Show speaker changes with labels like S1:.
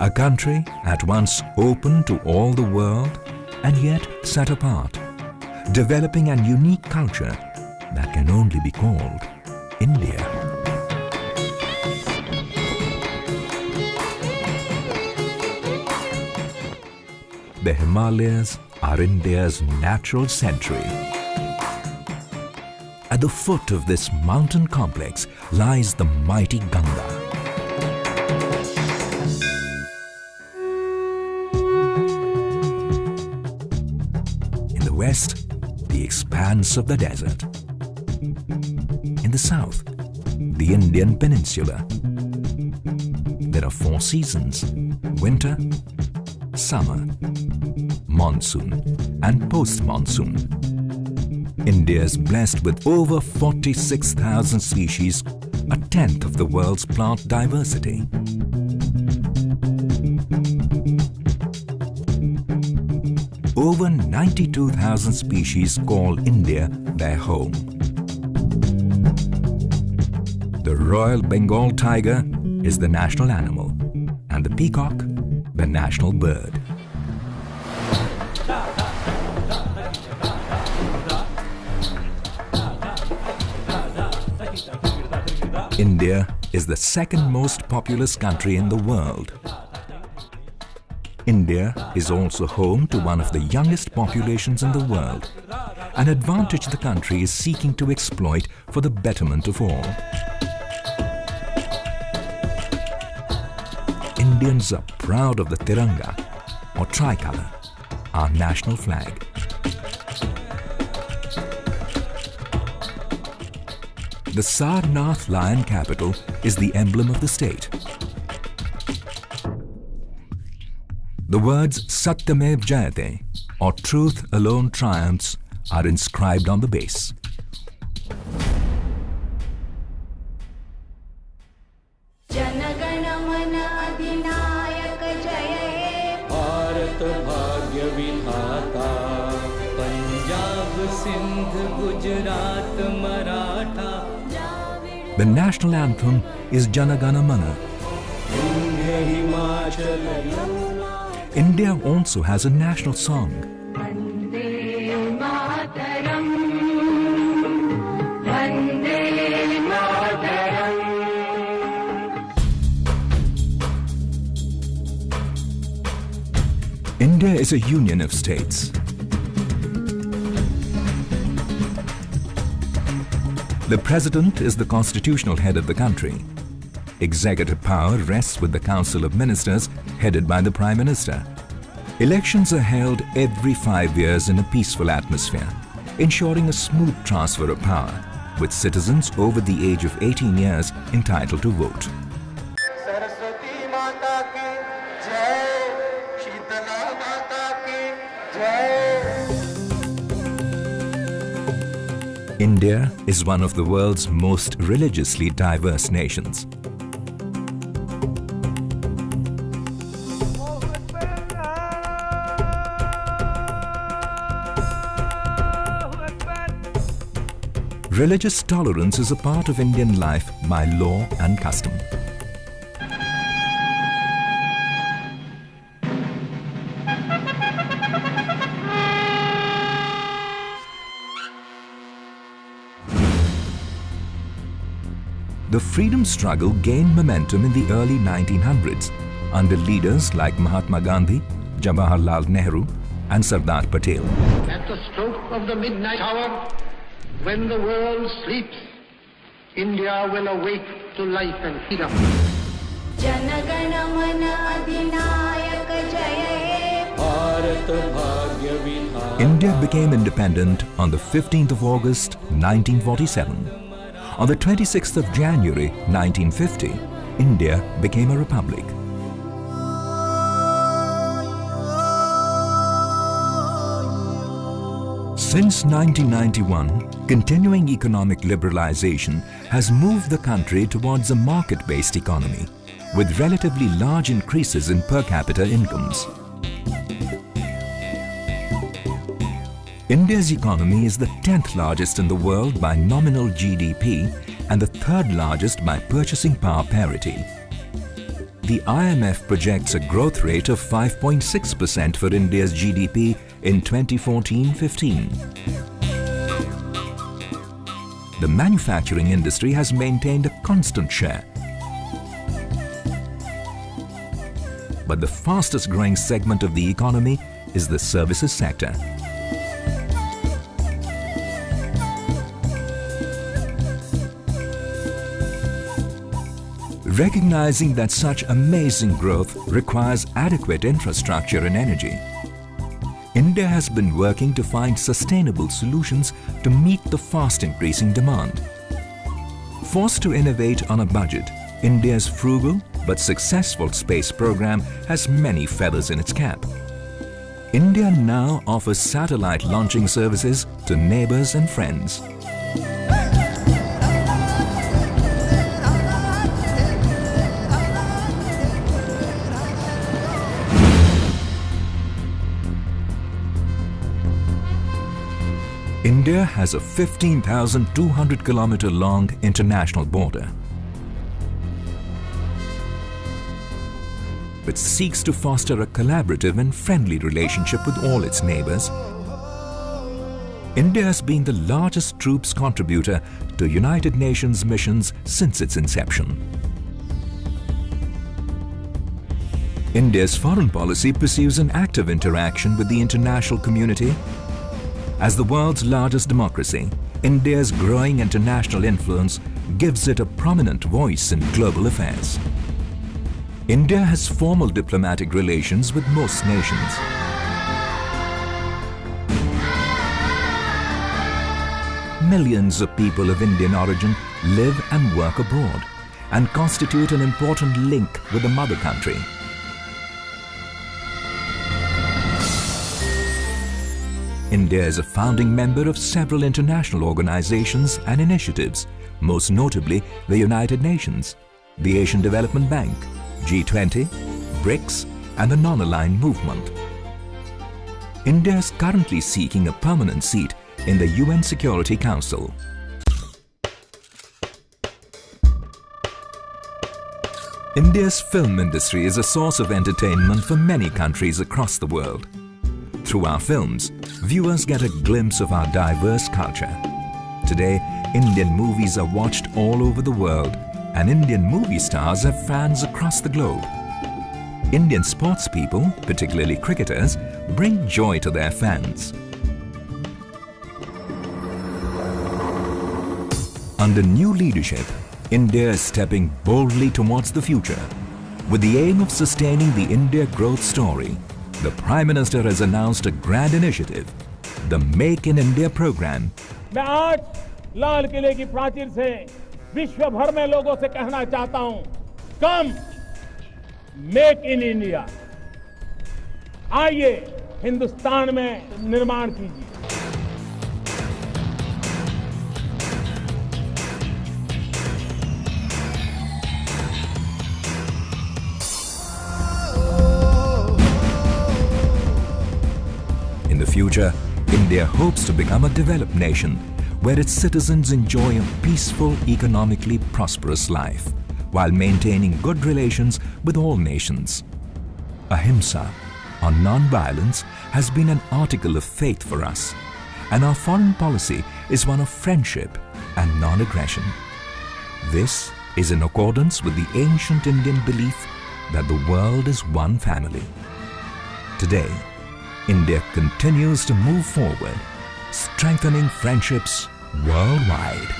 S1: A country at once open to all the world and yet set apart, developing an unique culture that can only be called India. The Himalayas are India's natural sanctuary. At the foot of this mountain complex lies the mighty Ganga. In the west, the expanse of the desert. In the south, the Indian peninsula. There are 4 seasons: winter, summer, monsoon and post-monsoon. India is blessed with over 46,000 species, a tenth of the world's plant diversity. Over 92,000 species call India their home. The Royal Bengal tiger is the national animal and the peacock the national bird. India is the second most populous country in the world. India is also home to one of the youngest populations in the world, an advantage the country is seeking to exploit for the betterment of all. Indians are proud of the Tiranga, or tricolour, our national flag. The Sarnath lion capital is the emblem of the state. The words Satyamev Jayate, or truth alone triumphs, are inscribed on the base. The national anthem is Jana Gana Mana. India also has a national song. India is a union of states. The President is the constitutional head of the country. Executive power rests with the Council of Ministers headed by the Prime Minister. Elections are held every 5 years in a peaceful atmosphere, ensuring a smooth transfer of power, with citizens over the age of 18 years entitled to vote. India is one of the world's most religiously diverse nations. Religious tolerance is a part of Indian life by law and custom. The freedom struggle gained momentum in the early 1900s under leaders like Mahatma Gandhi, Jawaharlal Nehru and Sardar Patel.
S2: At the stroke of the midnight hour, when the world sleeps, India will awake to life and freedom.
S1: India became independent on the 15th of August 1947. On the 26th of January 1950, India became a republic. Since 1991, continuing economic liberalization has moved the country towards a market-based economy, with relatively large increases in per capita incomes. India's economy is the 10th largest in the world by nominal GDP and the 3rd largest by purchasing power parity. the IMF projects a growth rate of 5.6% for India's GDP in 2014-15. The manufacturing industry has maintained a constant share. But the fastest growing segment of the economy is the services sector. Recognizing that such amazing growth requires adequate infrastructure and energy, India has been working to find sustainable solutions to meet the fast increasing demand. Forced to innovate on a budget, India's frugal but successful space program has many feathers in its cap. India now offers satellite launching services to neighbors and friends. India has a 15,200 kilometer long international border, which seeks to foster a collaborative and friendly relationship with all its neighbors. India has been the largest troops contributor to United Nations missions since its inception. India's foreign policy pursues an active interaction with the international community. As the world's largest democracy, India's growing international influence gives it a prominent voice in global affairs. India has formal diplomatic relations with most nations. Millions of people of Indian origin live and work abroad and constitute an important link with the mother country. India is a founding member of several international organizations and initiatives, most notably the United Nations, the Asian Development Bank, G20, BRICS, and the Non-Aligned Movement. India is currently seeking a permanent seat in the UN Security Council. India's film industry is a source of entertainment for many countries across the world. Through our films, viewers get a glimpse of our diverse culture. Today, Indian movies are watched all over the world, and Indian movie stars have fans across the globe. Indian sports people, particularly cricketers, bring joy to their fans. Under new leadership, India is stepping boldly towards the future. With the aim of sustaining the India growth story, the Prime Minister has announced a grand initiative, the Make in India program.
S3: मैं आज लाल किले की प्राचीर से विश्व भर में लोगों से कहना चाहता हूं, कम मेक इन इंडिया, आइए हिंदुस्तान में निर्माण कीजिए.
S1: In the future, India hopes to become a developed nation where its citizens enjoy a peaceful, economically prosperous life while maintaining good relations with all nations. Ahimsa, or non-violence, has been an article of faith for us, and our foreign policy is one of friendship and non-aggression. This is in accordance with the ancient Indian belief that the world is one family. Today, India continues to move forward, strengthening friendships worldwide.